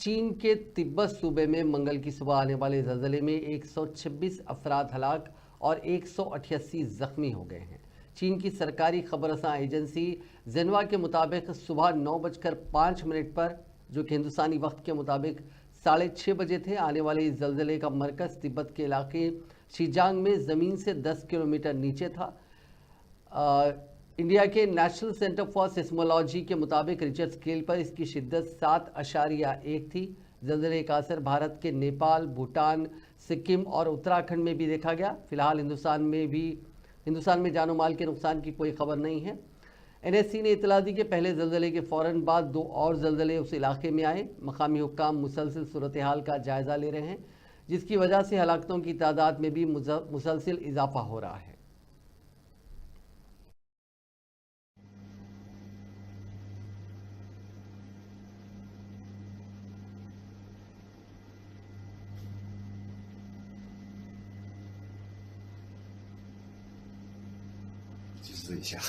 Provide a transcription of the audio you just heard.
चीन के तिब्बत सूबे में मंगल की सुबह आने वाले ज़लज़ले में 126 अफराद हलाक और 188 जख्मी हो गए हैं। चीन की सरकारी खबरसां एजेंसी जिन्हुआ के मुताबिक सुबह 9:05 पर, जो कि हिंदुस्तानी वक्त के मुताबिक 6:30 बजे थे, आने वाले इस ज़लज़ले का मरकज़ तिब्बत के इलाके शीजांग में ज़मीन से 10 किलोमीटर नीचे था। इंडिया के नेशनल सेंटर फॉर सिस्मोलॉजी के मुताबिक रिक्टर स्केल पर इसकी शिद्दत 7.1 थी। ज़लज़ले का असर भारत के नेपाल, भूटान, सिक्किम और उत्तराखंड में भी देखा गया। फिलहाल हिंदुस्तान में जानो माल के नुकसान की कोई खबर नहीं है। NSC ने इतला दी कि पहले ज़लज़ले के फ़ौरन बाद 2 और ज़लज़ले उस इलाके में आए। मकामी हुक्काम मुसलसिल सूरत हाल का जायज़ा ले रहे हैं, जिसकी वजह से हलाकतों की तादाद में भी मुसलसिल इजाफा हो रहा है।计时一下。